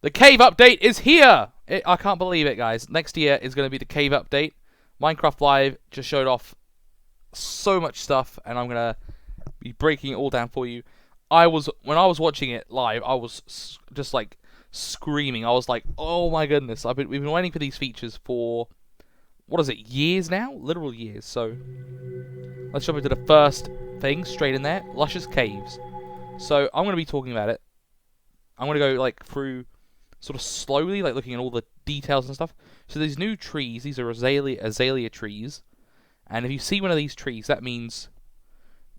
The cave update is here! I can't believe it, guys. Next year is going to be the cave update. Minecraft Live just showed off so much stuff, and I'm going to be breaking it all down for you. When I was watching it live, I was just like screaming. I was like, oh my goodness. We've been waiting for these features for, what is it, years now? Literal years. So let's jump into the first thing straight in there. Luscious Caves. So I'm going to be talking about it. I'm going to go like through sort of slowly, like looking at all the details and stuff. So these new trees, these are azalea trees. And if you see one of these trees, that means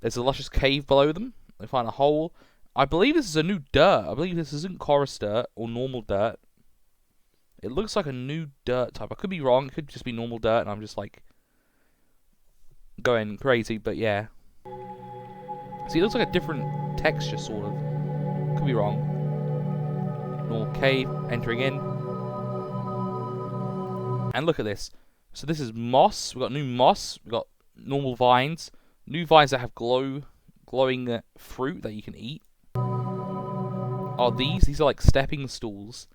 there's a luscious cave below them. They find a hole. I believe this is a new dirt. I believe this isn't chorus dirt or normal dirt. It looks like a new dirt type. I could be wrong. It could just be normal dirt, and I'm just like going crazy. But yeah. See, it looks like a different texture, sort of. Could be wrong. Normal cave, entering in. And look at this. So this is moss. We've got new moss. We've got normal vines. New vines that have glowing fruit that you can eat. Oh, these are like stepping stools.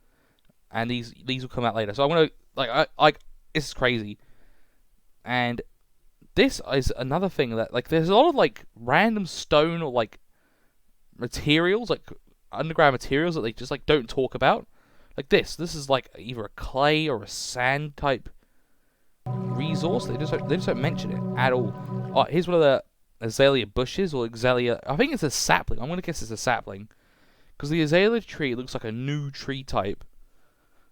And these will come out later. So I'm gonna this is crazy. And this is another thing that there's a lot of random stone or materials, underground materials that they just don't talk about. Like this is either a clay or a sand type resource. They just don't mention it at all. Oh, here's one of the azalea bushes or azalea. I think it's a sapling. I'm gonna guess it's a sapling because the azalea tree looks like a new tree type.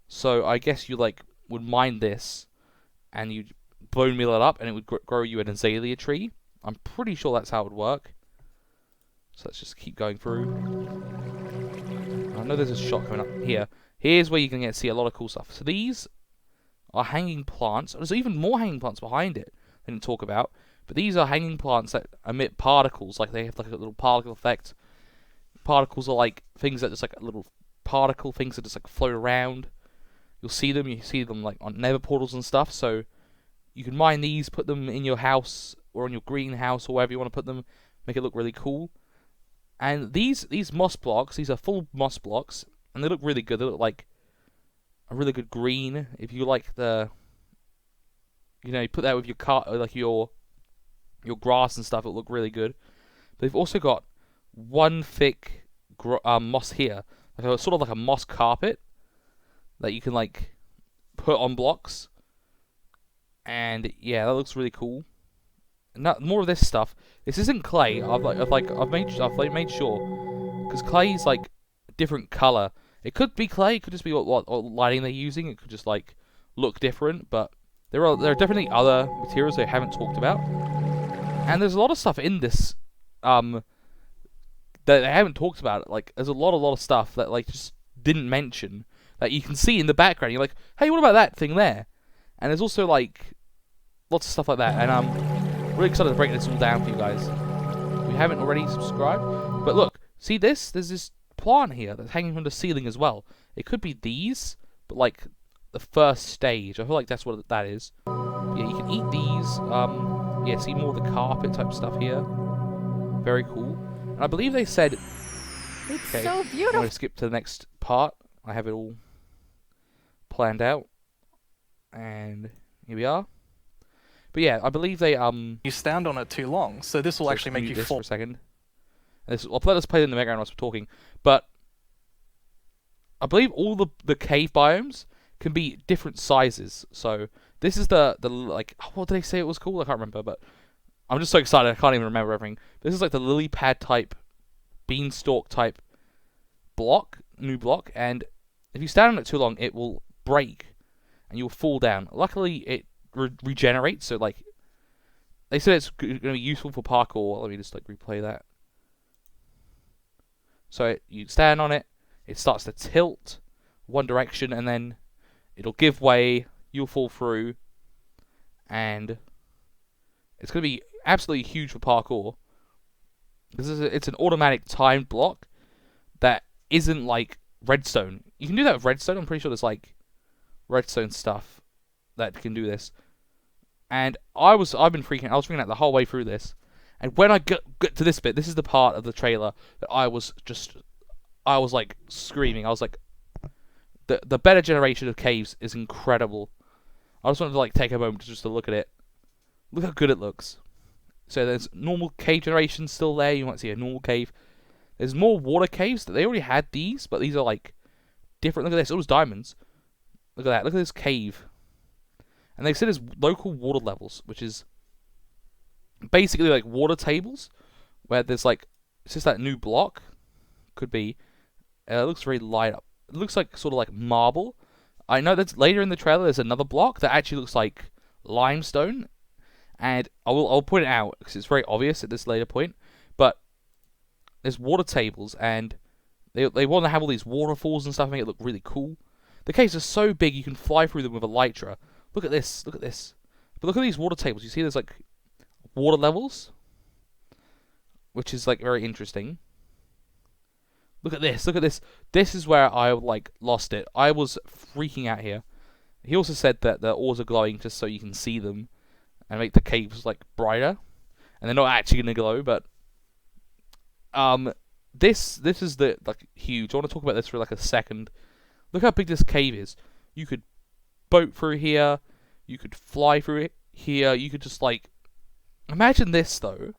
So I guess you would mine this and you'd bone meal it up and it would grow you an azalea tree. I'm pretty sure that's how it would work. So let's just keep going through. I know there's a shot coming up here. Here's where you can see a lot of cool stuff. So these are hanging plants. There's even more hanging plants behind it I didn't talk about. But these are hanging plants that emit particles. They have a little particle effect. Particles are things that just little particle things that just float around. You'll see them. You see them on nether portals and stuff. So you can mine these, put them in your house or in your greenhouse or wherever you want to put them. Make it look really cool. And these moss blocks, these are full moss blocks, and they look really good. They look like a really good green. If you like the, you put that with your your grass and stuff, it'll look really good. But they've also got one thick moss here, sort of like a moss carpet that you can put on blocks. And yeah, that looks really cool. More of this stuff. This isn't clay. I've made sure because clay is a different color. It could be clay. It could just be what lighting they're using. It could just look different. But there are definitely other materials they haven't talked about. And there's a lot of stuff in this that they haven't talked about. There's a lot of stuff that just didn't mention that you can see in the background. You're like, hey, what about that thing there? And there's also lots of stuff like that. And I'm really excited to break this all down for you guys. If you haven't already subscribed, but look, see this? There's this plant here that's hanging from the ceiling as well. It could be these, but the first stage. I feel like that's what that is. Yeah, you can eat these. Yeah, see more of the carpet type stuff here. Very cool. And I believe they said. It's okay, so beautiful. I'm going to skip to the next part. I have it all planned out, and here we are. But yeah, I believe they You stand on it too long, so this will so actually make you this fall. for a second. I'll let us play it in the background whilst we're talking. But I believe all the cave biomes can be different sizes. So this is the what did they say it was called? I can't remember, but I'm just so excited I can't even remember everything. This is the lily pad type, beanstalk type block, new block, and if you stand on it too long, it will break and you'll fall down. Luckily, it regenerates, so they said it's going to be useful for parkour. Let me just replay that. So you stand on it, it starts to tilt one direction, and then it'll give way. You'll fall through, and it's going to be absolutely huge for parkour. It's an automatic timed block that isn't redstone. You can do that with redstone. I'm pretty sure there's redstone stuff that can do this. And I was freaking out the whole way through this. And when I get to this bit, this is the part of the trailer that I was screaming. I was the better generation of caves is incredible. I just wanted to like take a moment just to look at it. Look how good it looks. So there's normal cave generation still there. You might see a normal cave. There's more water caves. They already had these, but these are like different. Look at this. All those diamonds. Look at that. Look at this cave. And they said there's local water levels, which is basically like water tables, where there's like, it's just that new block. Could be. It looks very light up. It looks like sort of like marble. I know that later in the trailer there's another block that actually looks like limestone, and I'll point it out because it's very obvious at this later point. But there's water tables, and they want to have all these waterfalls and stuff, make it look really cool. The caves are so big you can fly through them with elytra. Look at this. Look at this. But look at these water tables. You see there's like water levels, which is like very interesting. Look at this. Look at this. This is where I like lost it. I was freaking out here. He also said that the ores are glowing just so you can see them and make the caves like brighter. And they're not actually gonna glow, but this is the like huge. I want to talk about this for like a second. Look how big this cave is. You could boat through here. You could fly through it here. You could just like imagine this though,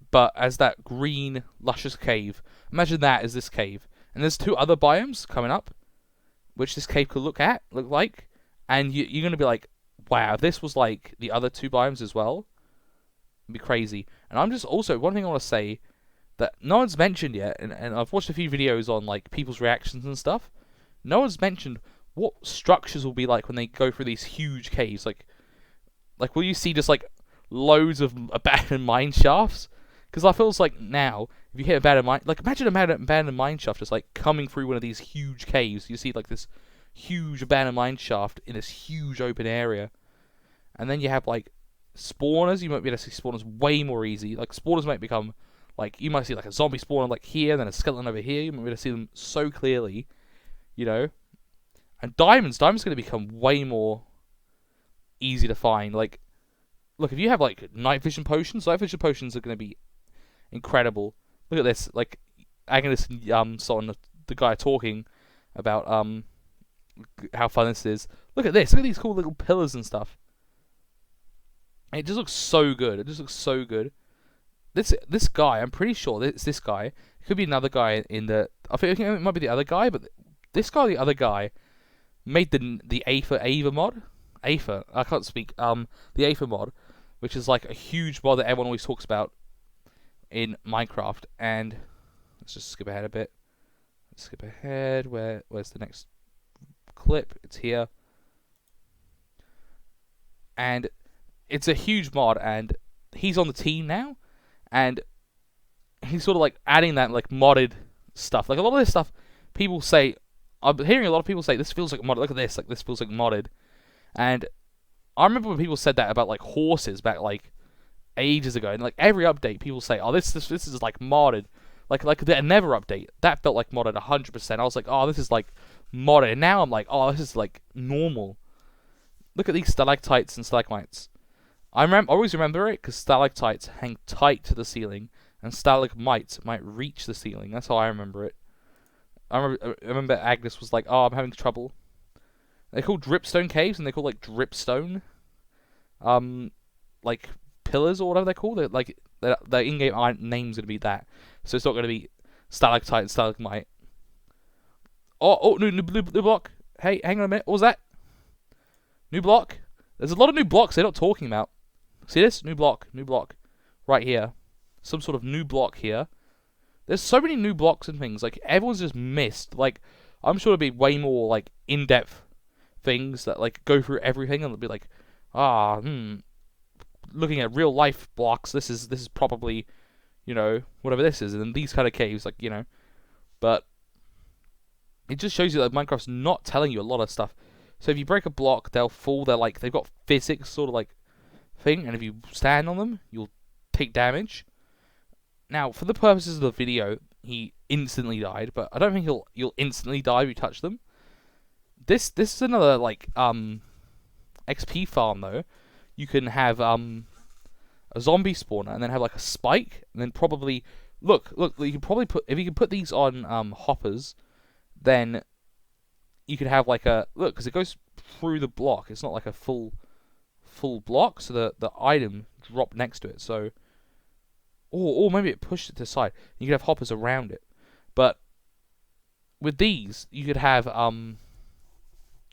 but as that green luscious cave. Imagine that as this cave. And there's 2 other biomes coming up, which this cave could look like, and you're gonna be like, wow, if this was like the other 2 biomes as well, it'd be crazy. And I'm just also one thing I want to say that no one's mentioned yet, and I've watched a few videos on like people's reactions and stuff. No one's mentioned what structures will be like when they go through these huge caves. Like will you see just like loads of abandoned mine shafts? Because I feels like now, if you hit abandoned mine, like imagine an abandoned mine shaft just like coming through one of these huge caves. You see like this huge abandoned mine shaft in this huge open area, and then you have like spawners. You might be able to see spawners way more easy. Like spawners might become like you might see like a zombie spawner like here, then a skeleton over here. You might be able to see them so clearly, you know. And diamonds going to become way more easy to find. Like, look, if you have like night vision potions are going to be incredible. Look at this, like Agnes and Son, the guy talking about how fun this is. Look at this. Look at these cool little pillars and stuff. It just looks so good. It just looks so good. This guy, I'm pretty sure it's this guy. It could be another guy in the. I think it might be the other guy, but this guy, the other guy, made the Ava mod. Ava, I can't speak. The Ava mod, which is like a huge mod that everyone always talks about in Minecraft. And let's just skip ahead a bit. Let's skip ahead. Where's the next clip? It's here. And it's a huge mod, and he's on the team now, and he's sort of like adding that like modded stuff. Like a lot of this stuff, people say. I'm hearing a lot of people say this feels like modded. Look at this. Like this feels like modded. And I remember when people said that about like horses back like ages ago, and like every update people say, "Oh, this is like modded." Like the Never update that felt like modded 100%. I was like, "Oh, this is like modded." And now I'm like, "Oh, this is like normal." Look at these stalactites and stalagmites. I always remember it because stalactites hang tight to the ceiling, and stalagmites might reach the ceiling. That's how I remember it. I remember Agnes was like, "Oh, I'm having trouble." They're called dripstone caves, and they're called like dripstone, like pillars or whatever they're called. They're like their in-game name's gonna be that, so it's not gonna be stalactite and stalagmite. Oh, new block. Hey, hang on a minute. What was that? New block. There's a lot of new blocks they're not talking about. See this? New block, right here. Some sort of new block here. There's so many new blocks and things. Like everyone's just missed. Like I'm sure there'll be way more like in-depth things that like go through everything, and it'll be like, looking at real life blocks. This is probably, you know, whatever this is, and then these kind of caves, like, you know. But it just shows you that Minecraft's not telling you a lot of stuff. So if you break a block, they'll fall. They're like they've got physics sort of like thing, and if you stand on them, you'll take damage. Now, for the purposes of the video, he instantly died, but I don't think you'll instantly die if you touch them. This is another like XP farm though. You can have a zombie spawner and then have like a spike, and then probably look. You can probably put if you can put these on hoppers, then you could have like a look, because it goes through the block. It's not like a full block, so the item dropped next to it. So, or maybe it pushed it to the side. You could have hoppers around it, but with these, you could have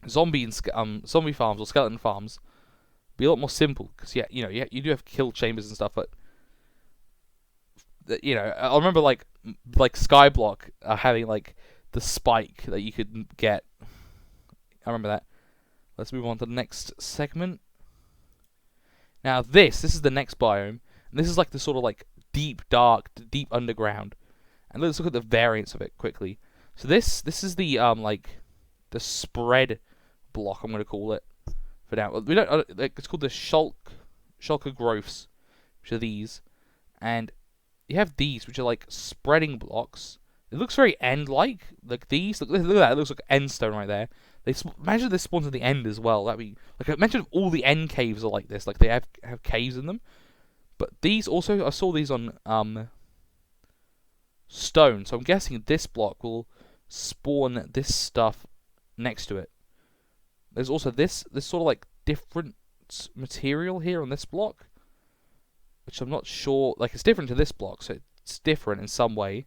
zombie farms or skeleton farms be a lot more simple, because you do have kill chambers and stuff, but I remember like Skyblock having like the spike that you could get. I remember that. Let's move on to the next segment. Now this is the next biome, and this is like the sort of like deep underground. And let's look at the variants of it quickly. So this is the the spread block, I'm gonna call it for now. We don't it's called the shulker growths, which are these, and you have these which are like spreading blocks. It looks very end-like, like these. Look at that. It looks like end stone right there. Imagine this spawns at the end as well. That'd be like I mentioned. All the end caves are like this. Like they have caves in them. But these also, I saw these on stone. So I'm guessing this block will spawn this stuff next to it. There's also this sort of like different material here on this block, which I'm not sure. Like it's different to this block, so it's different in some way.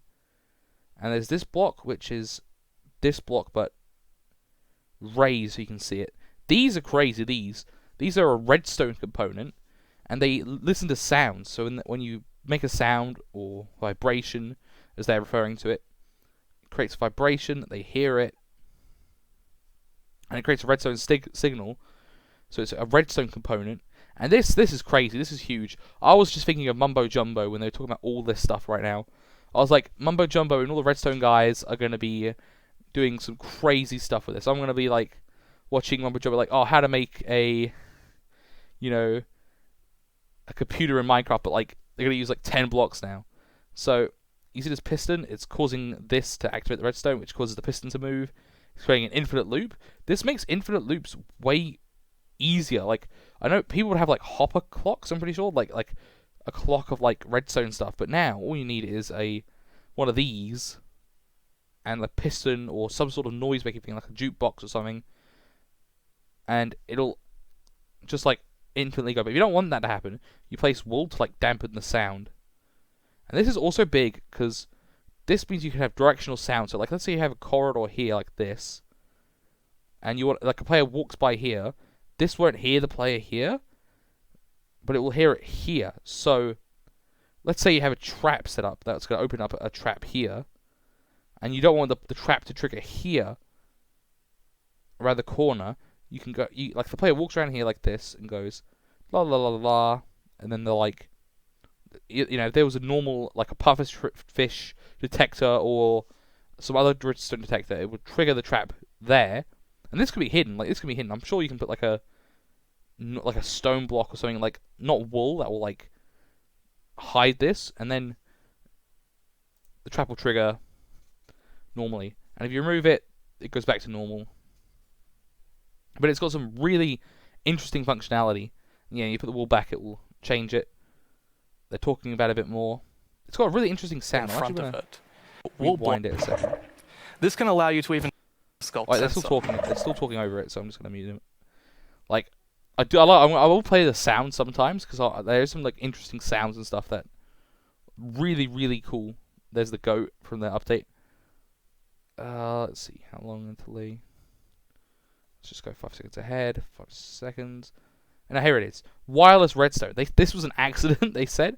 And there's this block, which is this block, but raised so you can see it. These are crazy. These are a redstone component, and they listen to sounds. So when you make a sound or vibration, as they're referring to it, it creates a vibration. They hear it, and it creates a redstone signal. So it's a redstone component. And this is crazy. This is huge. I was just thinking of Mumbo Jumbo when they were talking about all this stuff right now. I was like, Mumbo Jumbo and all the redstone guys are going to be doing some crazy stuff with this. I'm going to be like watching Mumbo Jumbo like, oh, how to make a computer in Minecraft, but like they're going to use like 10 blocks now. So you see this piston, it's causing this to activate the redstone, which causes the piston to move. It's creating an infinite loop. This makes infinite loops way easier. Like I know people would have like hopper clocks, I'm pretty sure, like a clock of like redstone stuff, but now all you need is one of these and the piston or some sort of noise making thing like a jukebox or something, and it'll just like infinitely go. But if you don't want that to happen, you place wool to like dampen the sound. And this is also big because this means you can have directional sound. So like let's say you have a corridor here like this, and you want like a player walks by here, this won't hear the player here, but it will hear it here. So let's say you have a trap set up that's going to open up a trap here, and you don't want the trap to trigger here around the corner. You can go, like the player walks around here like this and goes la la la la, and then they're like, if there was a normal like a pufferfish detector or some other DRIPSTONE detector, it would trigger the trap there, and this could be hidden. Like this could be hidden. I'm sure you can put like a stone block or something, like not wool, that will like hide this, and then the trap will trigger normally. And if you remove it, it goes back to normal. But it's got some really interesting functionality. Yeah, you put the wool back, it will change it. They're talking about it a bit more. It's got a really interesting sound. In front of it. Rewind it a second. This can allow you to even sculpt. They're still talking. They're still talking over it, so I'm just gonna mute them. Like, I will play the sound sometimes because there's some like interesting sounds and stuff that really cool. There's the goat from the update. Let's see how long until they. Let's just go 5 seconds ahead. 5 seconds. And here it is. Wireless redstone. This was an accident. They said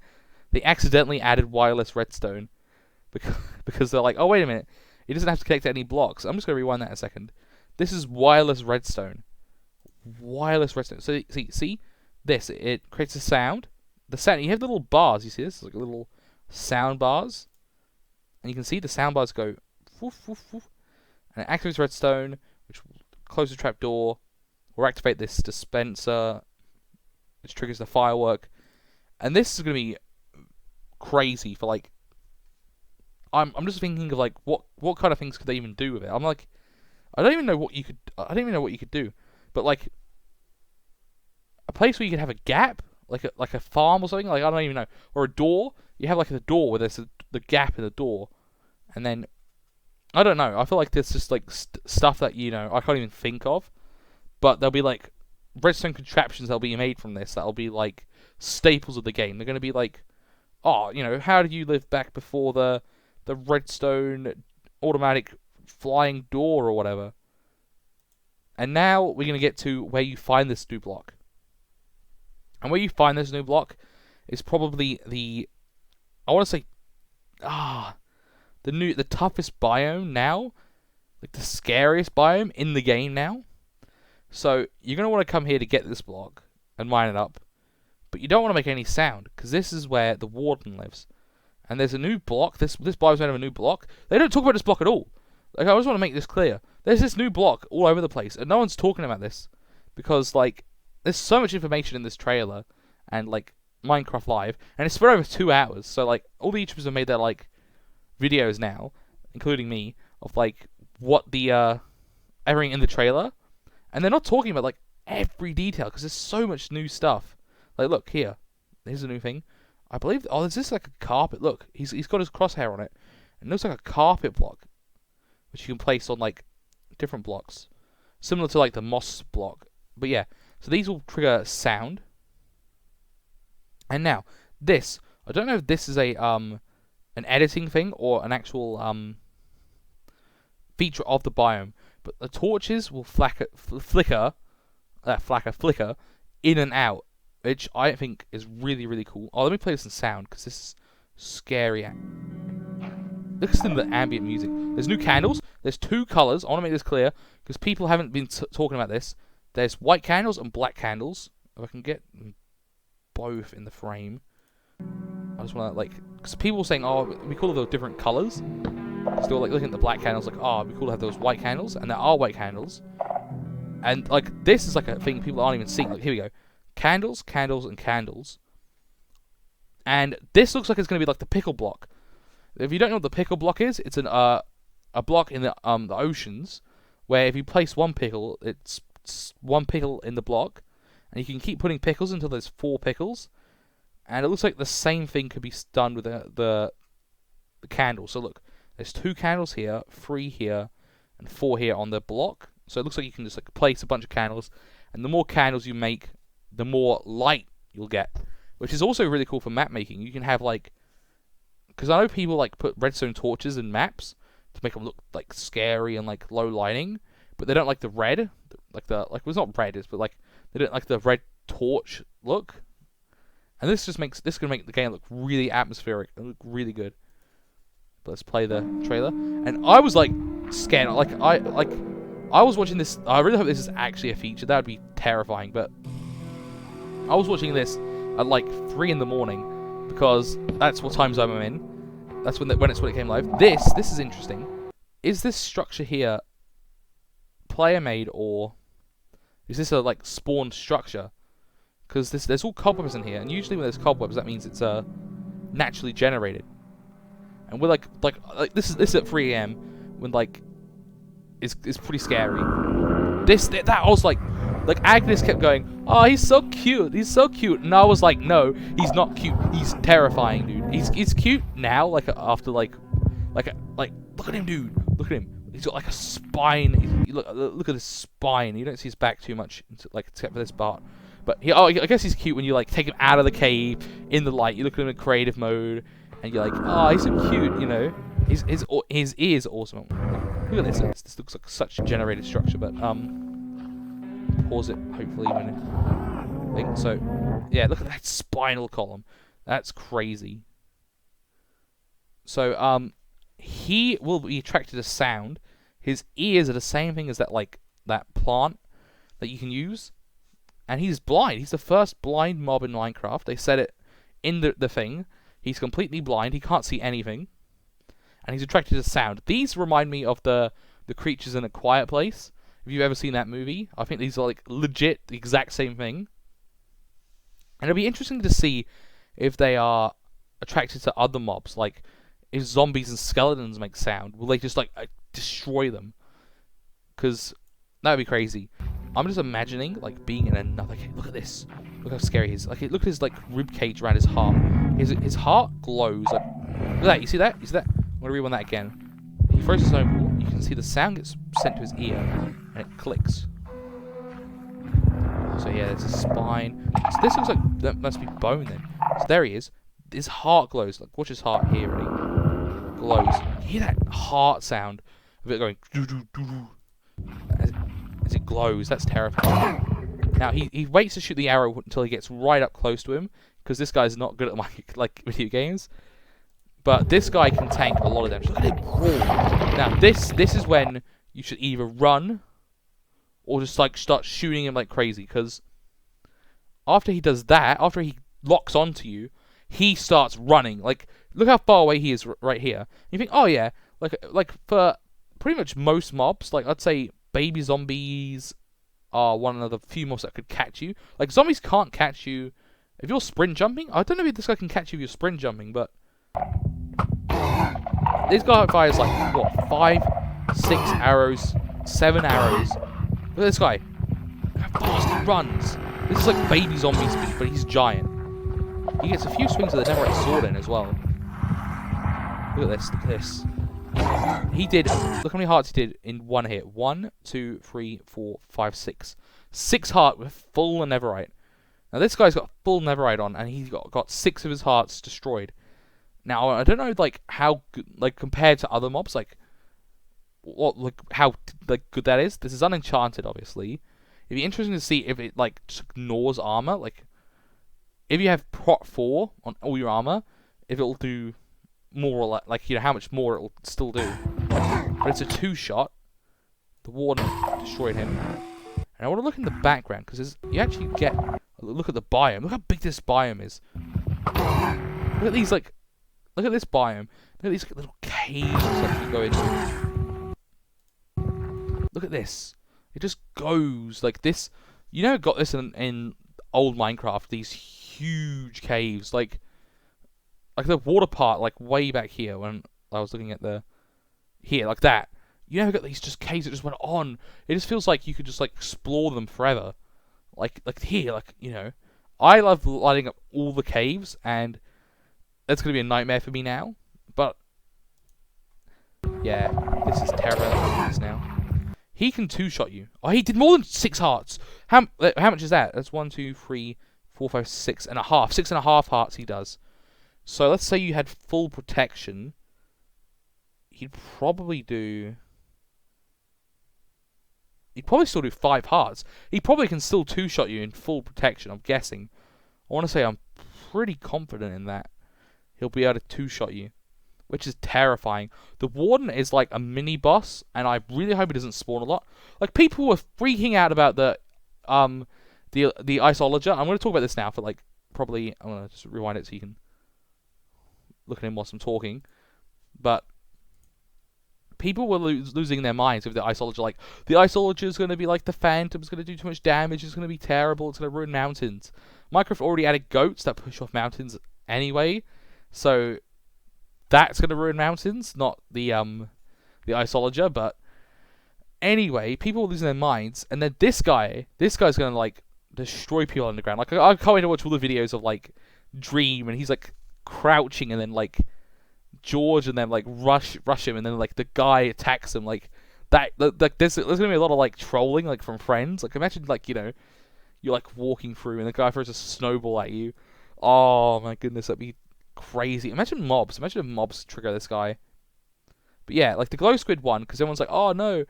they accidentally added wireless redstone because they're like, oh wait a minute, it doesn't have to connect to any blocks. I'm just gonna rewind that a second. This is wireless redstone. Wireless redstone. So see this. It creates a sound. The sound. You have little bars. You see this? It's like little sound bars, and you can see the sound bars go, woof, woof, woof, and it activates redstone, which will close the trap door, or activate this dispenser, which triggers the firework. And this is gonna be crazy for like. I'm just thinking of like what kind of things could they even do with it? I'm like, I don't even know what you could do. But like a place where you could have a gap, like a farm or something, like I don't even know, or a door. You have like the door where there's the gap in the door, and then I don't know. I feel like there's just like stuff that I can't even think of, but there'll be like redstone contraptions that'll be made from this that'll be like staples of the game. They're gonna be like, oh, how did you live back before the redstone automatic flying door or whatever? And now we're gonna get to where you find this new block. And where you find this new block is probably I want to say, the toughest biome now, like the scariest biome in the game now. So you're gonna want to come here to get this block and mine it up, but you don't want to make any sound because this is where the Warden lives. And there's a new block. This biome's made of a new block. They don't talk about this block at all. Like, I just want to make this clear. There's this new block all over the place, and no one's talking about this because like there's so much information in this trailer and like Minecraft Live, and it's for over 2 hours. So like all the YouTubers have made their like videos now, including me, of like what the everything in the trailer, and they're not talking about like every detail because there's so much new stuff. Like, look here, here's a new thing. I believe. Oh, there's this like a carpet. Look, he's got his crosshair on it, and it looks like a carpet block, which you can place on like different blocks, similar to like the moss block. But yeah, so these will trigger sound. And now this, I don't know if this is a an editing thing or an actual feature of the biome, but the torches will flicker in and out, which I think is really, really cool. Oh, let me play this in sound because this is scary. Listen to the ambient music. There's new candles. There's 2 colors. I want to make this clear because people haven't been talking about this. There's white candles and black candles. If I can get both in the frame. I just want to like, because people were saying, oh, it'd be cool if there were different colors. So they were like looking at the black candles, like, oh, it'd be cool to have those white candles, and there are white candles. And like this is like a thing people aren't even seeing. Like, here we go, candles, candles, and candles. And this looks like it's going to be like the pickle block. If you don't know what the pickle block is, it's a block in the oceans where if you place one pickle, it's one pickle in the block, and you can keep putting pickles until there's 4 pickles. And it looks like the same thing could be done with the candle. So look, there's 2 candles here, 3 here, and 4 here on the block. So it looks like you can just like place a bunch of candles, and the more candles you make, the more light you'll get, which is also really cool for map making. You can have like, because I know people like put redstone torches in maps to make them look like scary and like low lighting, but they don't like the red, well, it's not red, but like they don't like the red torch look. And this can make the game look really atmospheric and look really good. But let's play the trailer. And I was like scared. I was watching this. I really hope this is actually a feature. That would be terrifying. But I was watching this at like 3 in the morning because that's what time zone I'm in. That's when it came live. This is interesting. Is this structure here player made, or is this a like spawned structure? Because there's all cobwebs in here, and usually when there's cobwebs, that means it's naturally generated. And we're like this is at 3 AM when like it's pretty scary. That I was like Agnes kept going, oh, he's so cute, and I was like, no, he's not cute, he's terrifying, dude. He's cute now, like after like look at him, dude, look at him. He's got like a spine. Look at his spine. You don't see his back too much, except for this part. But I guess he's cute when you like take him out of the cave in the light. You look at him in creative mode, and you're like, oh, he's so cute, you know. His ears are awesome. Look at this. This looks like such a generated structure. But pause it. Hopefully when so yeah, look at that spinal column. That's crazy. So he will be attracted to sound. His ears are the same thing as that plant that you can use. And he's blind. He's the first blind mob in Minecraft. They said it in the thing. He's completely blind. He can't see anything. And he's attracted to sound. These remind me of the creatures in A Quiet Place. If you've ever seen that movie, I think these are like legit the exact same thing. And it'll be interesting to see if they are attracted to other mobs. Like, if zombies and skeletons make sound, will they just like destroy them? Because that would be crazy. I'm just imagining like being in another cave. Look at this. Look how scary he is. Like, look at his like rib cage around his heart. His heart glows. Like, look at that. You see that? I'm gonna rewind that again. He throws his own ball. you can see the sound gets sent to his ear, and it clicks. So yeah, there's a spine. So this looks like that must be bone then. So there he is. His heart glows. Like, watch his heart here, ready? Glows. You hear that heart sound of it going doo doo doo doo as it glows. That's terrifying. Now he waits to shoot the arrow until he gets right up close to him, because this guy's not good at like video games. But this guy can tank a lot of damage. Look at him roar. Now this is when you should either run or just like start shooting him like crazy, because after he does that, after he locks onto you, he starts running. Like, look how far away he is right here. You think, oh yeah, like for pretty much most mobs, like I'd say baby zombies are one of the few mobs that could catch you. Like, zombies can't catch you if you're sprint jumping. I don't know if this guy can catch you if you're sprint jumping, but this guy fires like what, 5, 6 arrows, 7 arrows. Look at this guy. Look how fast he runs. This is like baby zombie speed, but he's giant. He gets a few swings with the Netherite sword in as well. Look at this, look at this. He did, look how many hearts he did in one hit. 1, 2, 3, 4, 5, 6. 6 heart with full Netherite. Now this guy's got full Netherite on, and he's got 6 of his hearts destroyed. Now I don't know like how good, like compared to other mobs, like what, like how like good that is. This is unenchanted, obviously. It'd be interesting to see if it like just ignores armor. Like if you have Prot 4 on all your armor, if it'll do more or like you know how much more it'll still do. But it's a 2-shot. The Warden destroyed him. And I want to look in the background, because you actually get a look at the biome. Look how big this biome is. Look at these like. Look at this biome. Look at these little caves that you go into. Look at this. It just goes like this. You know, got this in old Minecraft. These huge caves, like the water part, like way back here when I was looking at here, like that. You know, got these just caves that just went on. It just feels like you could just like explore them forever. Like here, like you know, I love lighting up all the caves, and that's gonna be a nightmare for me now. But yeah, this is terrifying now. He can 2-shot you. Oh, he did more than 6 hearts. How much is that? That's 1, 2, 3, 4, 5, 6 and a half. 6.5 hearts he does. So let's say you had full protection. He'd probably still do 5 hearts. He probably can still 2-shot you in full protection, I'm guessing. I want to say I'm pretty confident in that. He'll be able to 2-shot you, which is terrifying. The Warden is like a mini boss, and I really hope he doesn't spawn a lot. Like, people were freaking out about the Iceologer. I'm going to talk about this now for like probably. I'm going to just rewind it so you can look at him whilst I'm talking. But people were losing their minds with the Iceologer. Like, the Iceologer is going to be like the Phantom. It's going to do too much damage. It's going to be terrible. It's going to ruin mountains. Minecraft already added goats that push off mountains anyway, so that's going to ruin mountains, not the Iceologer. But anyway, people were losing their minds, and then this guy's going to like destroy people on the ground. Like, I can't wait to watch all the videos of like Dream, and he's like crouching, and then like George and them like rush him, and then like the guy attacks him like that. Like there's gonna be a lot of like trolling like from friends. Like, imagine like, you know, you're like walking through and the guy throws a snowball at you. Oh my goodness, that'd be crazy. Imagine mobs. Imagine if mobs trigger this guy. But yeah, like the glow squid one, because everyone's like, oh no,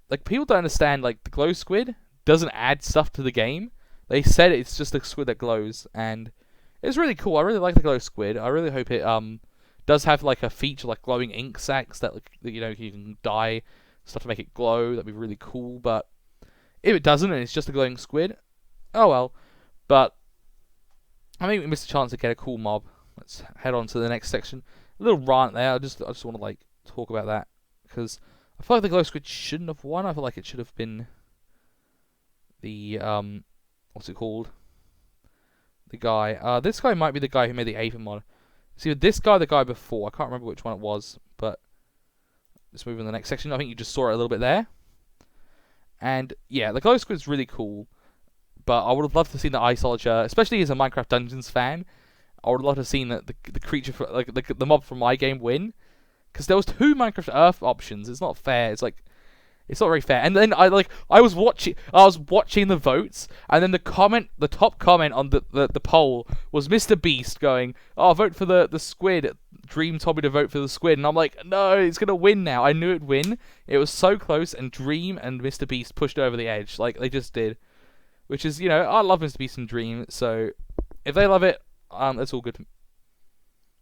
like people don't understand. Like, the glow squid doesn't add stuff to the game. They said it's just a squid that glows, and it's really cool. I really like the glow squid. I really hope it does have like a feature like glowing ink sacs that, like, you know, you can dye stuff to make it glow. That'd be really cool. But if it doesn't and it's just a glowing squid, oh well. But I think we missed a chance to get a cool mob. Let's head on to the next section. A little rant there. I just want to like talk about that, because I feel like the glow squid shouldn't have won. I feel like it should have been the what's it called? The guy. This guy might be the guy who made the Aether mod. See, this guy, the guy before. I can't remember which one it was, but let's move on to the next section. I think you just saw it a little bit there. And yeah, the glow squid's really cool. But I would have loved to see the Iceologer, especially as a Minecraft Dungeons fan. I would love to have seen the creature, the mob from my game win. because there was 2 Minecraft Earth options. It's not fair. It's like, it's not very fair. And then I was watching the votes, and then the top comment on the poll was Mr. Beast going, "Oh, vote for the squid." Dream told me to vote for the squid, and I'm like, no, it's gonna win now. I knew it'd win. It was so close, and Dream and Mr. Beast pushed over the edge, like they just did. Which is, I love Mr. Beast and Dream, so if they love it, that's all good.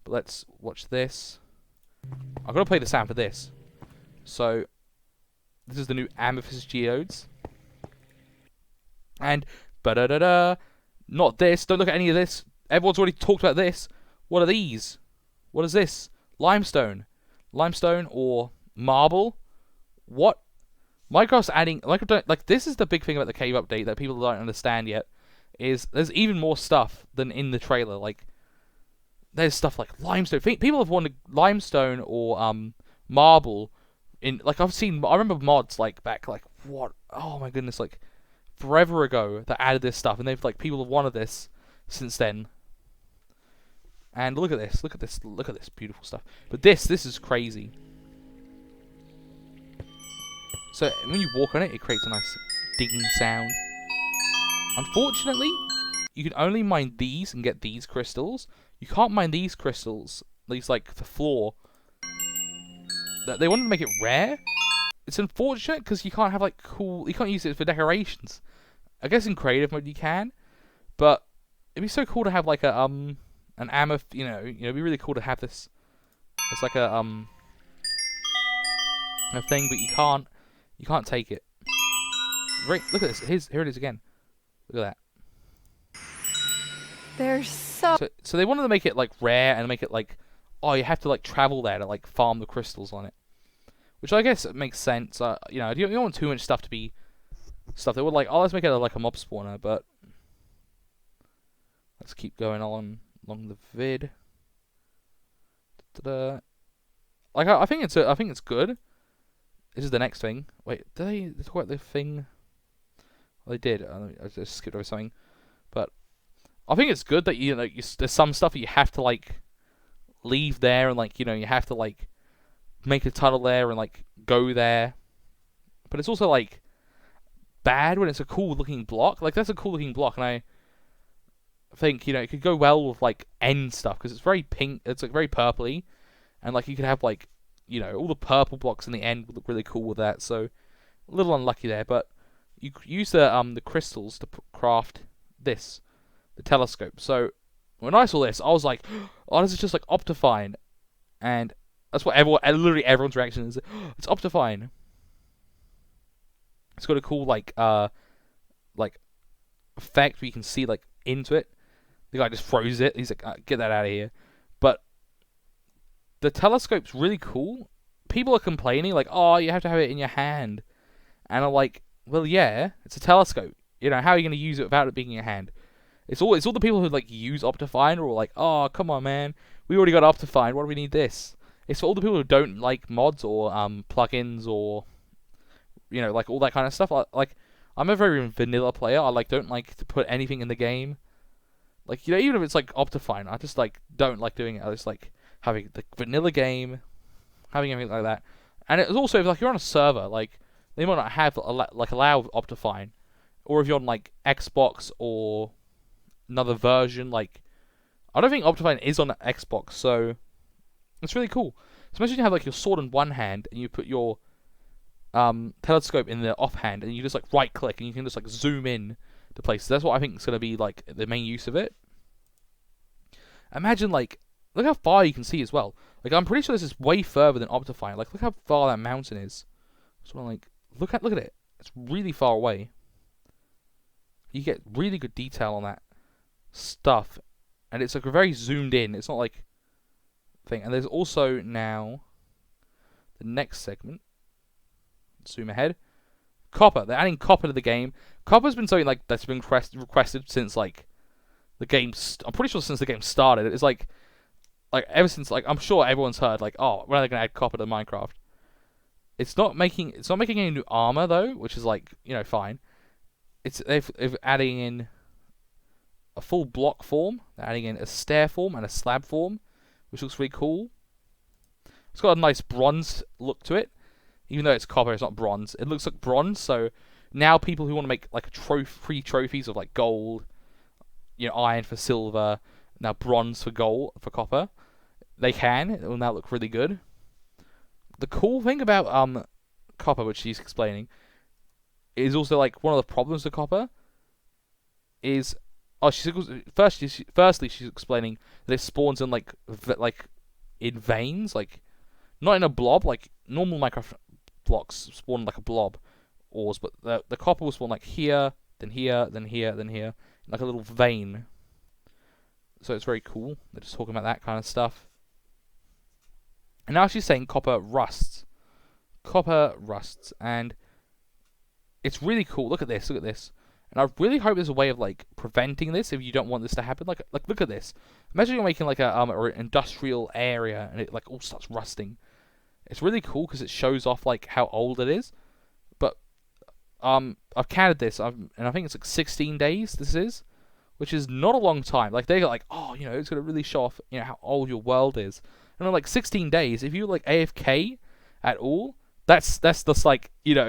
But let's watch this. I've got to play the sound for this. So, this is the new Amethyst Geodes. And, ba-da-da-da, not this, don't look at any of this. Everyone's already talked about this. What are these? What is this? Limestone. Limestone or marble? What? Minecraft's adding... this is the big thing about the cave update that people don't understand yet. Is there's even more stuff than in the trailer. Like, there's stuff like limestone. People have wanted limestone or marble in... Like, I remember mods, like, back, like, what? Oh my goodness, like, forever ago that added this stuff. And people have wanted this since then. And look at this, look at this beautiful stuff. But this is crazy. So when you walk on it, it creates a nice dinging sound. Unfortunately, you can only mine these and get these crystals. You can't mine these crystals, these like the floor. They wanted to make it rare. It's unfortunate because you can't have like cool. You can't use it for decorations. I guess in creative mode you can, but it'd be so cool to have like an amethyst, it'd be really cool to have this. It's like a thing, but you can't take it. Right, look at this. Here it is again. Look at that. They're so they wanted to make it like rare and make it like, oh, you have to like travel there to like farm the crystals on it, which I guess makes sense. You don't want too much stuff to be stuff that would like, oh, let's make it like a mob spawner, but let's keep going on along the vid. Like I think it's good. This is the next thing. Wait, did they talk about the thing? Well, they did. I just skipped over something, but I think it's good that there's some stuff that you have to like leave there, and like you have to like make a tunnel there and like go there. But it's also like bad when it's a cool looking block. Like that's a cool looking block, and I think it could go well with like end stuff because it's very pink. It's like very purpley, and like you could have like all the purple blocks in the end would look really cool with that. So a little unlucky there, but you use the crystals to craft this, the telescope. So when I saw this, I was like, oh, this is just like Optifine, and that's what literally everyone's reaction is. It's Optifine. It's got a cool like effect where you can see like into it. The guy just froze it. He's like, get that out of here. But the telescope's really cool. People are complaining like, oh, you have to have it in your hand, and I'm like, well, yeah, it's a telescope. How are you going to use it without it being in your hand? It's all the people who like use Optifine or like, oh, come on, man, we already got Optifine. Why do we need this? It's for all the people who don't like mods or plugins or like all that kind of stuff. Like I'm a very vanilla player. I don't like to put anything in the game. Like even if it's like Optifine, I just like don't like doing it. I just like having the vanilla game, having everything like that. And it's also if like you're on a server, like they might not have allow Optifine, or if you're on like Xbox or another version, like I don't think Optifine is on Xbox, so it's really cool. So imagine you have like your sword in one hand and you put your telescope in the offhand, and you just like right click and you can just like zoom in to places. That's what I think is going to be like the main use of it. Imagine like, look how far you can see as well. Like I'm pretty sure this is way further than Optifine. Like look how far that mountain is. So I'm like, look at it. It's really far away. You get really good detail on that stuff, and it's like very zoomed in. It's not like thing. And there's also now the next segment. Zoom ahead. Copper. They're adding copper to the game. Copper's been something like that's been requested since like the game. I'm pretty sure since the game started. It's like ever since like I'm sure everyone's heard like, oh, when are they gonna add copper to Minecraft? It's not making any new armor though, which is like fine. They're adding in a full block form. They're adding in a stair form and a slab form, which looks really cool. It's got a nice bronze look to it. Even though it's copper, it's not bronze. It looks like bronze, so now people who want to make like free trophies of like gold, iron for silver, now bronze for gold, for copper, they can. It will now look really good. The cool thing about copper, which she's explaining, is also like one of the problems with copper is firstly she's explaining that it spawns in like in veins, like not in a blob, like normal Minecraft blocks spawn like a blob ores, but the copper will spawn like here, then here, then here, then here, like a little vein. So it's very cool. They're just talking about that kind of stuff. And now she's saying copper rusts. Copper rusts, and it's really cool. Look at this, look at this. And I really hope there's a way of like preventing this if you don't want this to happen. Like look at this. Imagine you're making like an industrial area and it like all starts rusting. It's really cool because it shows off like how old it is. But I've counted this, and I think it's like 16 days. This is, which is not a long time. Like they're like, oh, it's gonna really show off, how old your world is. And I'm like 16 days. If you're like AFK at all, that's just like let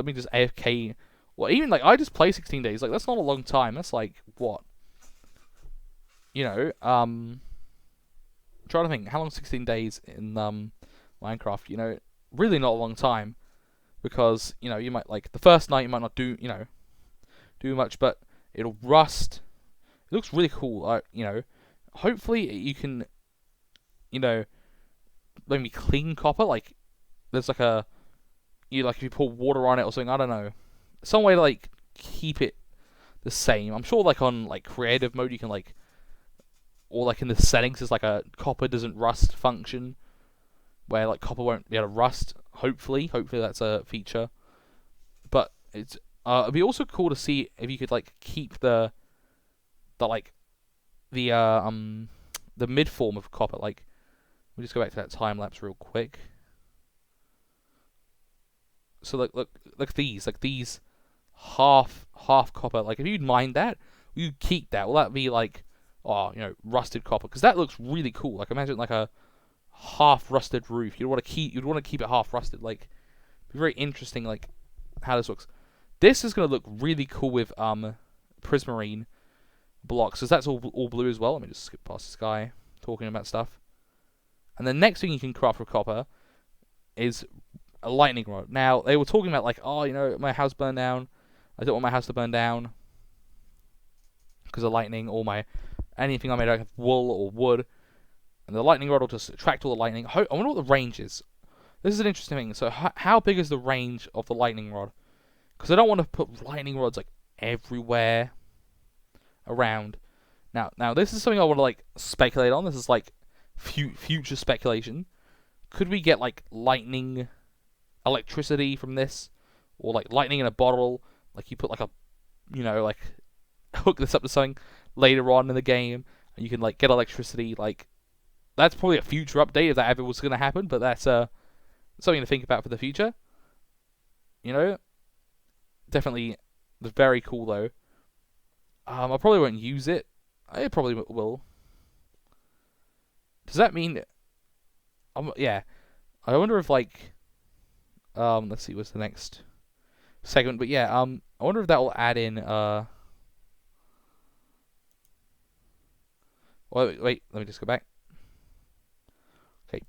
me just AFK. Well, even like I just play 16 days. Like that's not a long time. That's like what? Trying to think, how long 16 days in Minecraft? Really not a long time, because you might like the first night you might not do do much, but it'll rust. It looks really cool. Hopefully you can maybe clean copper. Like there's like a if you pour water on it or something. I don't know, some way to like keep it the same. I'm sure like on like creative mode you can like. Or like in the settings, there's like a copper doesn't rust function, where like copper won't be able to rust. Hopefully that's a feature. But it'd be also cool to see if you could like keep the mid form of copper. Like, we'll just go back to that time lapse real quick. So look these half copper. Like if you'd mine that, you'd keep that. Will that be like? Rusted copper, because that looks really cool. Like imagine like a half rusted roof. You'd want to keep it half rusted. Like, it'd be very interesting. Like how this looks. This is gonna look really cool with prismarine blocks, because that's all blue as well. Let me just skip past this guy talking about stuff. And the next thing you can craft with copper is a lightning rod. Now they were talking about like, my house burned down. I don't want my house to burn down because of lightning, or anything I made out of wool or wood, and the lightning rod will just attract all the lightning. I wonder what the range is. This is an interesting thing. So how big is the range of the lightning rod? Because I don't want to put lightning rods like everywhere around. Now this is something I want to like speculate on. This is like future speculation. Could we get like lightning electricity from this, or like lightning in a bottle? Like you put like a hook this up to something later on in the game, and you can like get electricity. Like that's probably a future update if that ever was going to happen, but that's something to think about for the future. Definitely very cool though. I probably won't use it. I probably will. Does that mean? Yeah. I wonder if like, let's see, what's the next segment? But yeah, I wonder if that will add in Wait, let me just go back. Okay.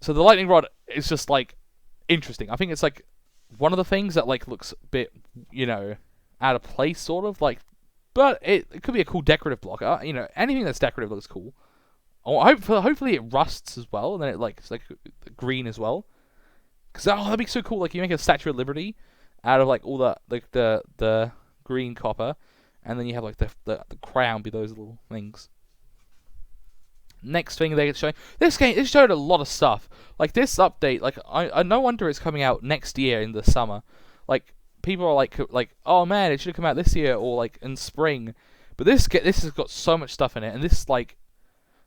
So the lightning rod is just like interesting. I think it's like one of the things that like looks a bit, out of place, sort of like, but it could be a cool decorative block. Anything that's decorative looks cool. Hopefully it rusts as well, and then it's like green as well. Cause that'd be so cool. Like you make a Statue of Liberty out of like all the green copper. And then you have like the crown be those little things. Next thing they're showing, this showed a lot of stuff. Like this update, like I no wonder it's coming out next year in the summer. Like people are like, oh man, it should have come out this year or like in spring. But this has got so much stuff in it, and this like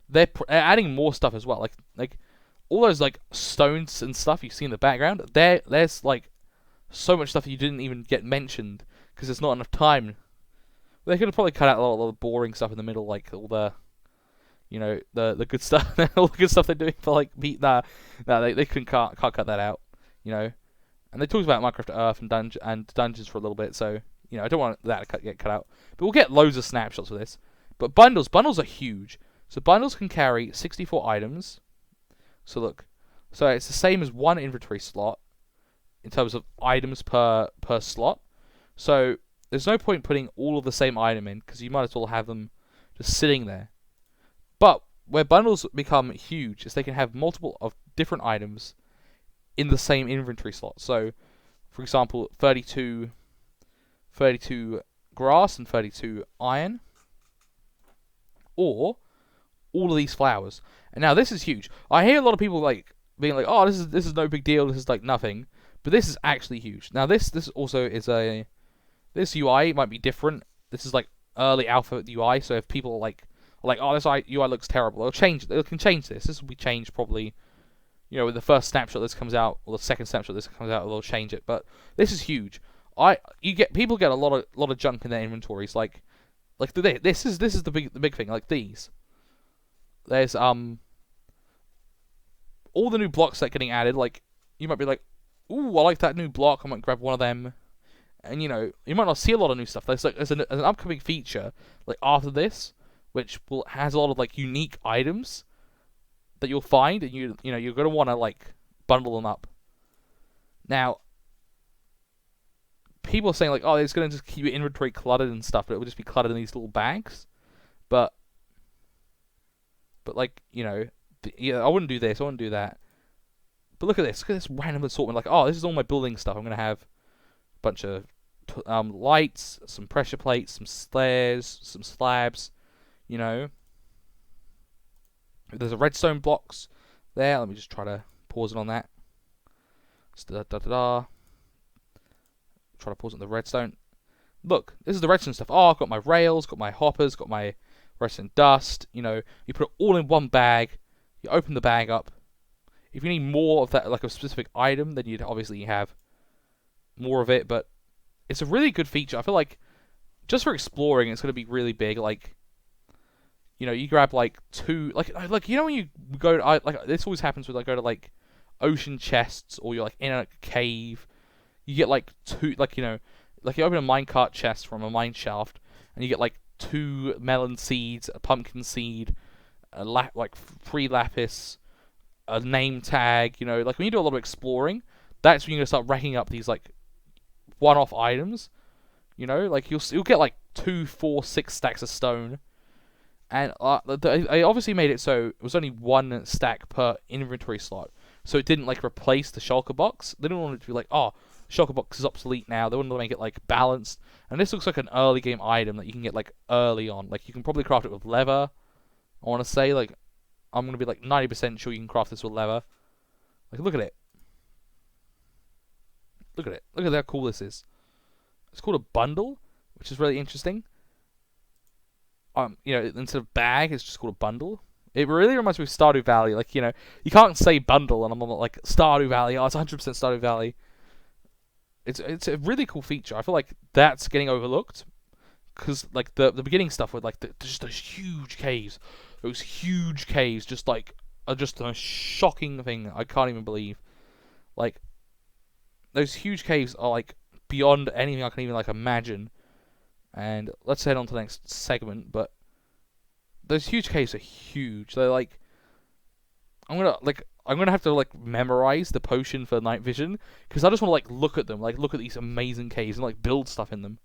they're adding more stuff as well. Like all those like stones and stuff you see in the background. There's like so much stuff you didn't even get mentioned because there's not enough time. They could have probably cut out a lot of the boring stuff in the middle, like all the You know, the good stuff, all the good stuff they're doing for like they can't cut that out. You know, and they talked about Minecraft Earth and dungeons for a little bit, so you know I don't want that to get cut out. But we'll get loads of snapshots of this. But bundles are huge. So bundles can carry 64 items. So look, so it's the same as one inventory slot in terms of items per slot. So there's no point putting all of the same item in because you might as well have them just sitting there. But where bundles become huge is they can have multiple of different items in the same inventory slot. So, for example, 32 grass and 32 iron, or all of these flowers. And now this is huge. I hear a lot of people like being like, "Oh, this is no big deal. This is like nothing," but this is actually huge. Now this also is this UI might be different. This is like early alpha UI, so if people are like, "Oh, this UI looks terrible," they'll change. They can change this. This will be changed probably. You know, with the first snapshot this comes out, or the second snapshot this comes out, they'll change it. But this is huge. People get a lot of junk in their inventories. Like this is the big thing. Like these. There's all the new blocks that are getting added. Like you might be like, "Ooh, I like that new block. I might grab one of them." And you know, you might not see a lot of new stuff. There's an upcoming feature like after this, which has a lot of like unique items that you'll find, and you're gonna want to like bundle them up. Now, people are saying like, "Oh, it's gonna just keep your inventory cluttered and stuff," but it will just be cluttered in these little bags. But like, you know, yeah, I wouldn't do this. I wouldn't do that. But look at this. Look at this random assortment. Like, oh, this is all my building stuff. I'm gonna have a bunch of lights, some pressure plates, some stairs, some slabs. You know, there's a redstone blocks there. Let me just try to pause it on that. Try to pause it on the redstone. Look, this is the redstone stuff. Oh, I've got my rails, got my hoppers, got my redstone dust. You know, you put it all in one bag. You open the bag up. If you need more of that, like a specific item, then you'd obviously have more of it. But it's a really good feature. I feel like just for exploring, it's going to be really big. Like, you know, you grab like two, like you know when you go to, like this always happens when I go to like ocean chests, or you're like in a cave, you get like two, like, you know, like you open a minecart chest from a mine shaft, and you get like 2 melon seeds, a pumpkin seed, like 3 lapis, a name tag. You know, like when you do a lot of exploring, that's when you're gonna start racking up these like one-off items. You know, like you'll get like 2, 4, 6 stacks of stone. And I obviously made it so it was only 1 stack per inventory slot, so it didn't like replace the shulker box. They didn't want it to be like, oh, shulker box is obsolete now. They wanted to make it like balanced. And this looks like an early game item that you can get like early on. Like you can probably craft it with leather. I want to say, like, I'm gonna be like 90% sure you can craft this with leather. Like, look at it. Look at it. Look at how cool this is. It's called a bundle, which is really interesting. You know, instead of bag, it's just called a bundle. It really reminds me of Stardew Valley. Like, you know, you can't say bundle, and I'm like Stardew Valley. Oh, it's 100% Stardew Valley. It's a really cool feature. I feel like that's getting overlooked because like the beginning stuff with like just those huge caves, just like are just a shocking thing. I can't even believe. Like those huge caves are like beyond anything I can even like imagine. And let's head on to the next segment, but those huge caves are huge. They're like, I'm gonna have to like memorize the potion for night vision, because I just want to like look at them, like look at these amazing caves and like build stuff in them.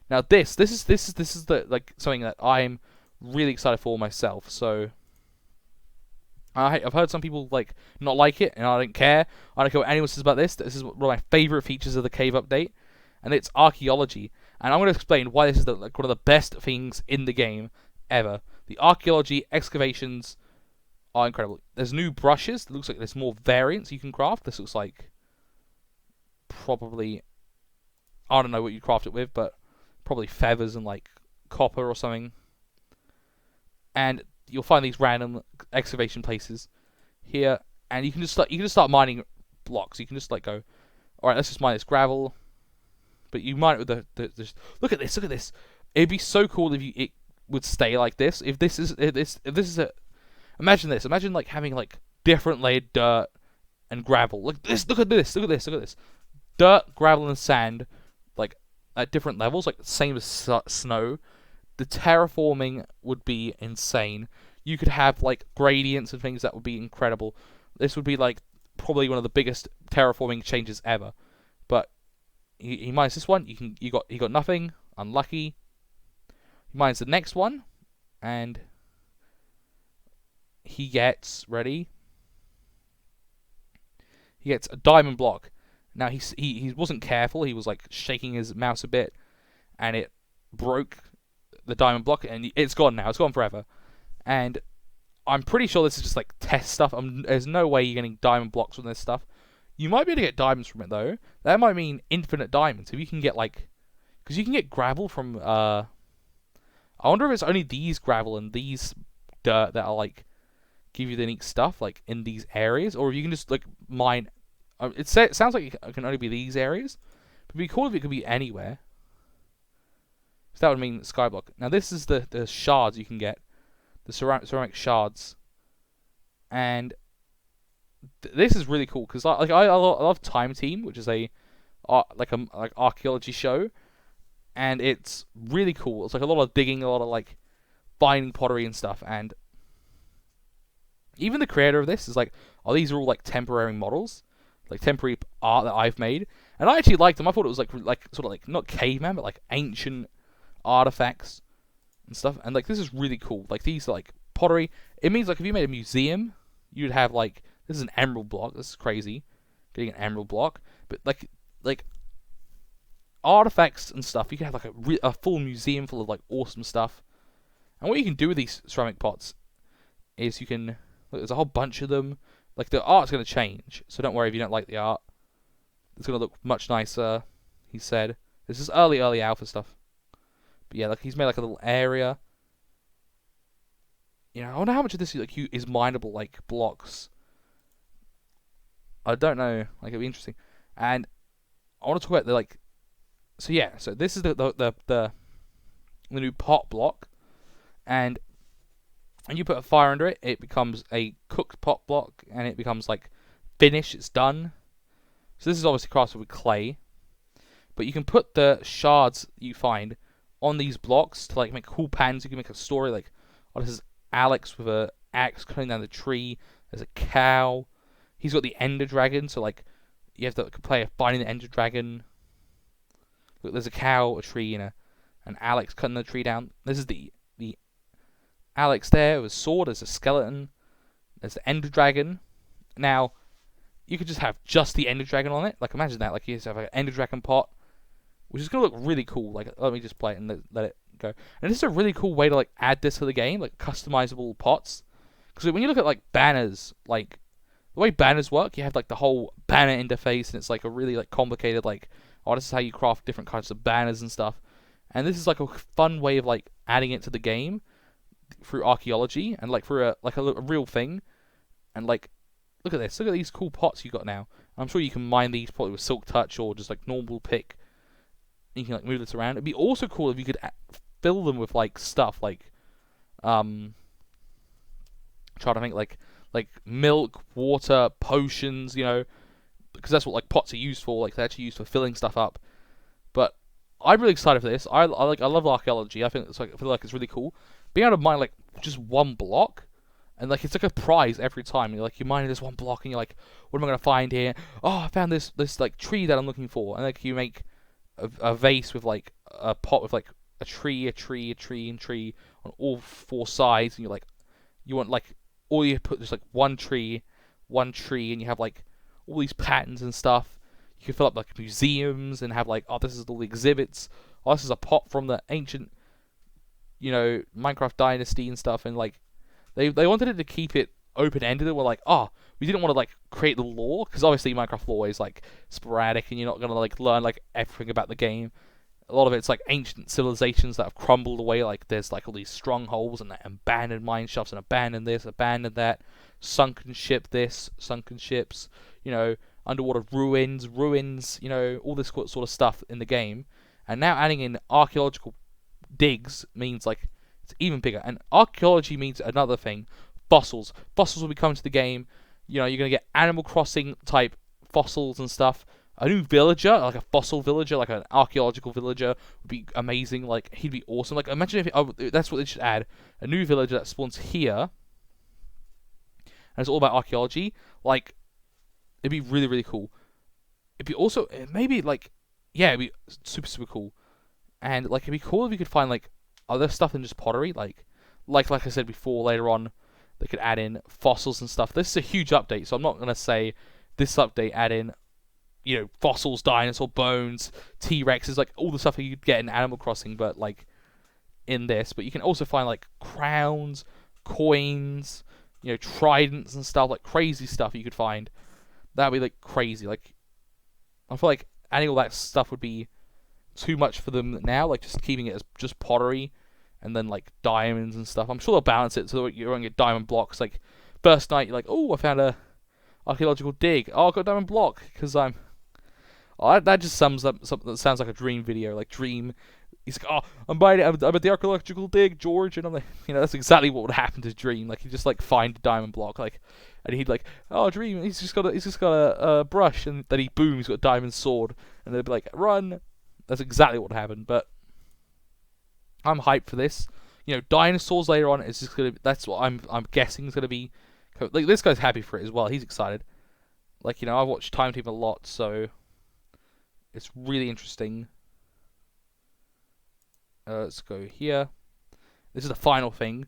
Now this is the like something that I'm really excited for myself. So I've heard some people like not like it, and I don't care. I don't care what anyone says about this. This is one of my favorite features of the cave update, and it's archaeology. And I'm going to explain why this is like one of the best things in the game ever. The archaeology excavations are incredible. There's new brushes. It looks like there's more variants you can craft. This looks like probably, I don't know what you craft it with, but probably feathers and like copper or something. And you'll find these random excavation places here, and you can just start mining blocks. You can just like go, all right, let's just mine this gravel. But you mine it with the look at this. It'd be so cool if it would stay like this. If this is a, imagine this. Imagine like having like different layered dirt and gravel. Look this. Look at this. Look at this. Look at this. Dirt, gravel, and sand, like at different levels, like same as snow. The terraforming would be insane. You could have like gradients and things that would be incredible. This would be like probably one of the biggest terraforming changes ever. But he mines this one. He got nothing. Unlucky. He mines the next one, and he gets ready. He gets a diamond block. Now he wasn't careful. He was like shaking his mouse a bit, and it broke the diamond block, and it's gone now. It's gone forever. And I'm pretty sure this is just like test stuff. There's no way you're getting diamond blocks from this stuff. You might be able to get diamonds from it though. That might mean infinite diamonds. If you can get like, because you can get gravel from. I wonder if it's only these gravel and these dirt that are like give you the unique stuff like in these areas, or if you can just like mine. It sounds like it can only be these areas. But it'd be cool if it could be anywhere. So that would mean skyblock. Now this is the shards you can get, the ceramic shards, and this is really cool because I love Time Team, which is a archaeology show, and it's really cool. It's like a lot of digging, a lot of like finding pottery and stuff, and even the creator of this is like, oh, these are all like temporary models, like temporary art that I've made, and I actually liked them. I thought it was like sort of like not caveman, but like ancient artifacts and stuff, and like this is really cool. Like these are like pottery. It means like if you made a museum, you'd have like, this is an emerald block. This is crazy, getting an emerald block. But like artifacts and stuff, you can have like a full museum full of like awesome stuff. And what you can do with these ceramic pots is you can look, there's a whole bunch of them. Like the art's gonna change, so don't worry if you don't like the art. It's gonna look much nicer. He said this is early alpha stuff. But yeah, like he's made like a little area. You know, I wonder how much of this is mineable, like blocks. I don't know. Like it'd be interesting. And I want to talk about the like. So yeah, so this is the new pot block, and you put a fire under it, it becomes a cooked pot block, and it becomes like finished. It's done. So this is obviously crafted with clay, but you can put the shards you find on these blocks to like make cool patterns. You can make a story like, oh, this is Alex with a axe cutting down the tree. There's a cow. He's got the Ender Dragon, so like you have to play finding the Ender Dragon. Look, there's a cow, a tree, and an Alex cutting the tree down. This is the Alex there with a sword. There's a skeleton. There's the Ender Dragon. Now you could just have just the Ender Dragon on it. Like imagine that. Like you just have an Ender Dragon pot, which is gonna look really cool. Like let me just play it and let it go. And this is a really cool way to like add this to the game, like customizable pots. Because when you look at like banners, like the way banners work, you have like the whole banner interface, and it's like a really like complicated like, oh, this is how you craft different kinds of banners and stuff. And this is like a fun way of like adding it to the game through archaeology and like through a real thing. And like, look at this, look at these cool pots you got now. I'm sure you can mine these probably with Silk Touch or just like normal pick. You can like move this around. It'd be also cool if you could fill them with like stuff like, try to think like milk, water, potions, you know, because that's what like pots are used for. Like they're actually used for filling stuff up. But I'm really excited for this. I love archaeology. I feel like it's really cool. Being able to mine like just one block, and like it's like a prize every time. You're like, you're mining this one block, and you're like, what am I gonna find here? Oh, I found this like tree that I'm looking for, and like you make a vase with like a pot with like a tree on all four sides, and you're like, you want like, or you put just like one tree, and you have like all these patterns and stuff. You can fill up like museums and have like, oh, this is all the exhibits. Oh, this is a pot from the ancient, you know, Minecraft dynasty and stuff. And like, they wanted it to keep it open-ended. They were like, oh, we didn't want to like create the lore, because obviously Minecraft lore is like sporadic, and you're not gonna like learn like everything about the game. A lot of it's like ancient civilizations that have crumbled away. Like there's like all these strongholds and abandoned mine shafts and abandoned this, abandoned that, sunken ship this, sunken ships, you know, underwater ruins, you know, all this sort of stuff in the game. And now adding in archaeological digs means like It's even bigger. And archaeology means another thing. Fossils. Fossils will be coming to the game. You know, you're going to get Animal Crossing type fossils and stuff. A new villager, like a fossil villager, like an archaeological villager, would be amazing. Like, he'd be awesome. Like, imagine if that's what they should add. A new villager that spawns here. And it's all about archaeology. Like, it'd be really, really cool. It'd be also, maybe, like, yeah, it'd be super, super cool. And, like, it'd be cool if you could find, like, other stuff than just pottery. Like I said before, later on, they could add in fossils and stuff. This is a huge update, so I'm not going to say this update add in, you know, fossils, dinosaur bones, T-Rexes, like all the stuff that you could get in Animal Crossing, but like in this. But you can also find like crowns, coins, you know, tridents and stuff, like crazy stuff you could find. That'd be like crazy. Like, I feel like adding all that stuff would be too much for them now. Like just keeping it as just pottery, and then like diamonds and stuff. I'm sure they'll balance it so that you don't get diamond blocks. Like first night, you're like, oh, I found a archaeological dig. Oh, I got a diamond block because I'm. Oh, that just sums up something that sounds like a Dream video. Like Dream, he's like, oh, I'm buying it. I'm at the archaeological dig, George, and I'm like, you know, that's exactly what would happen to Dream. Like he just like find a diamond block, like, and he'd like, oh, Dream, he's just got a brush, and then boom, he's got a diamond sword, and they'd be like, run. That's exactly what would happen. But I'm hyped for this. You know, dinosaurs later on is just gonna. That's what I'm guessing is gonna be. Like this guy's happy for it as well. He's excited. Like, you know, I watch Timetable a lot, so it's really interesting. Let's go here. This is the final thing.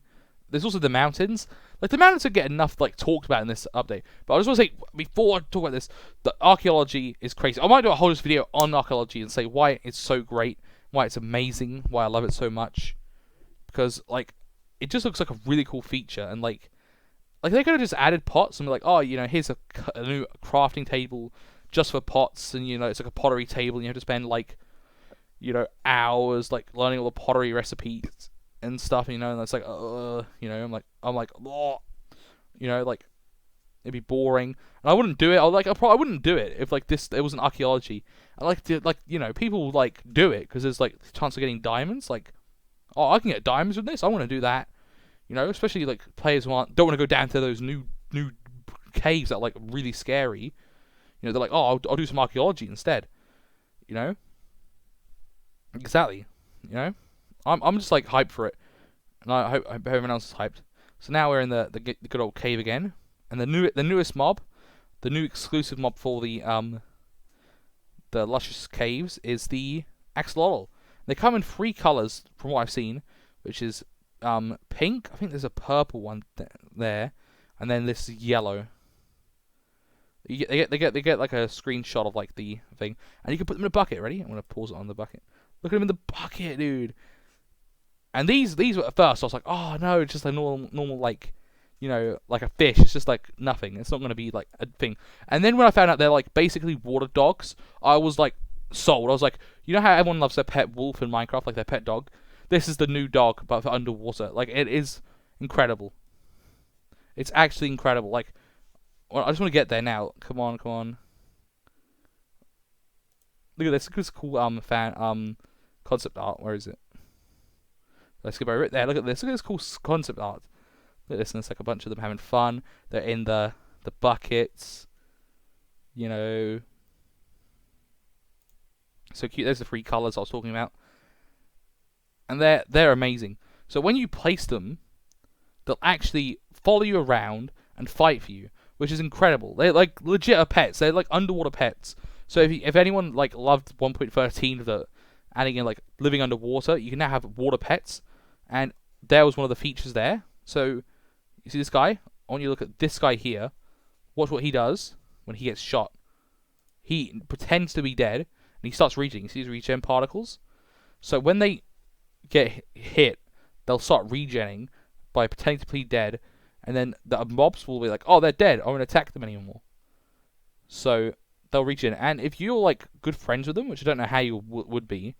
There's also the mountains. Like, the mountains don't get enough, like, talked about in this update. But I just want to say, before I talk about this, the archaeology is crazy. I might do a whole video on archaeology and say why it's so great, why it's amazing, why I love it so much. Because, like, it just looks like a really cool feature. And, like they could have just added pots and be like, oh, you know, here's a new crafting table just for pots. And, you know, it's like a pottery table. And you have to spend, like, you know, hours, like, learning all the pottery recipes and stuff, you know, and it's like, you know, I'm like, oh, you know, like, it'd be boring, and I wouldn't do it. I wouldn't do it if like it wasn't archaeology. I like to, like, you know, people like do it because there's like a chance of getting diamonds. Like, oh, I can get diamonds with this. I want to do that, you know, especially like players who don't want to go down to those new caves that are like really scary. You know, they're like, oh, I'll do some archaeology instead, you know. Exactly, you know. I'm just like hyped for it, and I hope everyone else is hyped. So now we're in the good old cave again, and the newest mob, the new exclusive mob for the luscious caves is the axolotl. They come in 3 colors from what I've seen, which is pink. I think there's a purple one there, and then this yellow. They get like a screenshot of like the thing, and you can put them in a bucket. Ready? I'm gonna pause it on the bucket. Look at them in the bucket, dude. And these were at first, I was like, oh no, it's just a normal like, you know, like a fish. It's just like nothing. It's not going to be like a thing. And then when I found out they're like basically water dogs, I was like sold. I was like, you know how everyone loves their pet wolf in Minecraft, like their pet dog? This is the new dog, but for underwater. Like, it is incredible. It's actually incredible. Like, well, I just want to get there now. Come on. Look at this. Look at this cool concept art. Where is it? Let's get right there. Look at this. Look at this cool concept art. Look at this, and it's like a bunch of them having fun. They're in the buckets. You know. So cute. There's the 3 colors I was talking about. And they're amazing. So when you place them, they'll actually follow you around and fight for you, which is incredible. They're like legit pets. They're like underwater pets. So if anyone like loved 1.13 of adding in like living underwater, you can now have water pets, and there was one of the features there. So you see this guy? I want you to look at this guy here. Watch what he does when he gets shot. He pretends to be dead, and he starts regen. You see his regen particles? So when they get hit, they'll start regenning by pretending to be dead, and then the mobs will be like, oh, they're dead, I won't attack them anymore. So they'll regen, and if you're like good friends with them, which I don't know how you would be,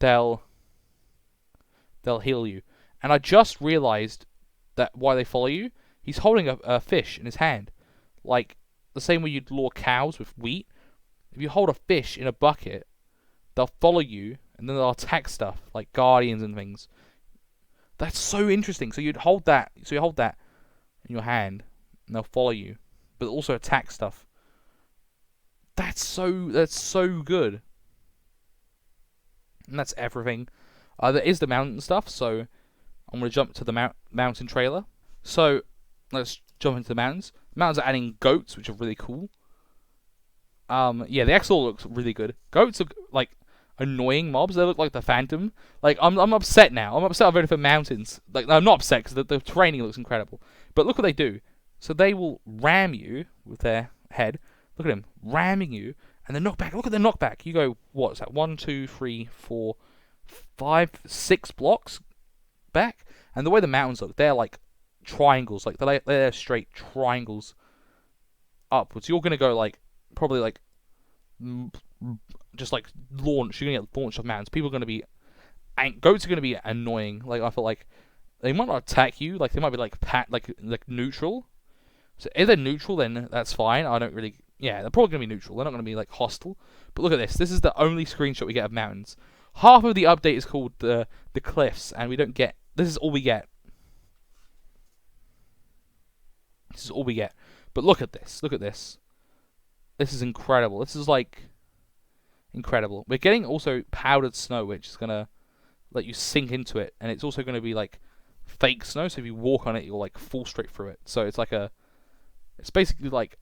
they'll heal you. And I just realized that why they follow you. He's holding a fish in his hand, like the same way you'd lure cows with wheat. If you hold a fish in a bucket, they'll follow you, and then they'll attack stuff like guardians and things. That's so interesting. So you'd hold that. So you hold that in your hand, and they'll follow you, but also attack stuff. That's so good. And that's everything. There is the mountain stuff. So I'm gonna jump to the mountain trailer. So let's jump into the mountains. Mountains are adding goats, which are really cool. Yeah, the Exor looks really good. Goats are like annoying mobs. They look like the Phantom. Like I'm upset now. I'm upset I voted for mountains. Like no, I'm not upset because the training looks incredible. But look what they do. So they will ram you with their head. Look at them ramming you, and the knockback. Look at the knockback. You go, what is that? 1, 2, 3, 4, 5, 6 blocks back. And the way the mountains look, they're like triangles. Like they're straight triangles upwards. You're gonna go like probably like just like launch. You're gonna get launched off mountains. People are gonna be goats are gonna be annoying. Like I feel like they might not attack you. Like they might be like like neutral. So if they're neutral, then that's fine. I don't really. Yeah, they're probably gonna be neutral. They're not gonna be like hostile. But look at this. This is the only screenshot we get of mountains. Half of the update is called the cliffs, and we don't get. This is all we get. This is all we get. But look at this. Look at this. This is incredible. This is like incredible. We're getting also powdered snow, which is gonna let you sink into it, and it's also gonna be like fake snow. So if you walk on it, you'll like fall straight through it. So it's like it's basically like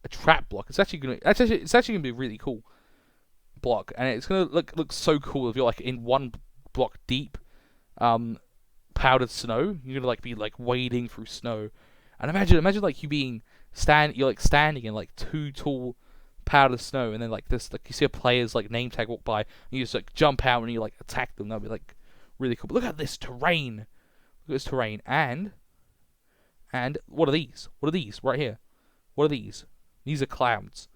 a trap block. It's actually gonna be a really cool block, and it's gonna look so cool if you're like in one block deep, powdered snow. You're gonna like be like wading through snow, and imagine like you're like standing in like 2 tall powdered snow, and then like this, like you see a player's like name tag walk by, and you just like jump out and you like attack them. That'd be like really cool. But look at this terrain. Look at this terrain, and what are these? What are these right here? What are these? These are clouds.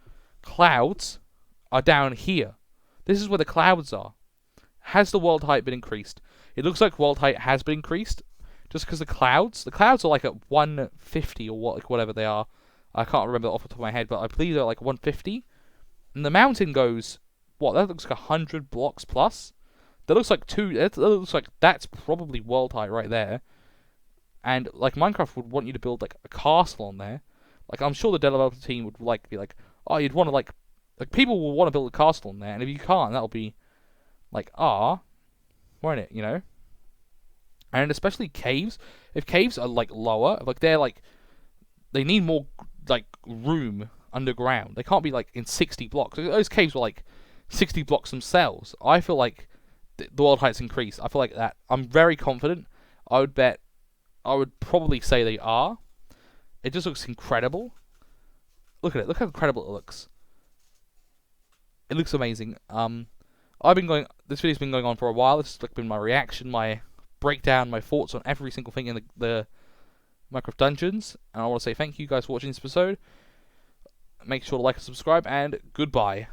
Clouds are down here. This is where the clouds are. Has the world height been increased? It looks like world height has been increased, just because the clouds are like at 150 or what, like whatever they are. I can't remember off the top of my head, but I believe they're like 150. And the mountain goes, what? That looks like 100 blocks plus. That looks like that looks like that's probably world height right there. And like Minecraft would want you to build like a castle on there. Like I'm sure the developer team would like be like, oh, you'd want to like people will want to build a castle on there, and if you can't, that'll be like won't it? You know. And especially caves. If caves are like lower, like they need more like room underground. They can't be like in 60 blocks. Those caves were like 60 blocks themselves. I feel like the world height's increased. I feel like that. I'm very confident. I would probably say they are. It just looks incredible. Look at it. Look how incredible it looks. It looks amazing. This video's been going on for a while. This has like been my reaction, my breakdown, my thoughts on every single thing in the Minecraft dungeons. And I want to say thank you guys for watching this episode. Make sure to like and subscribe, and goodbye.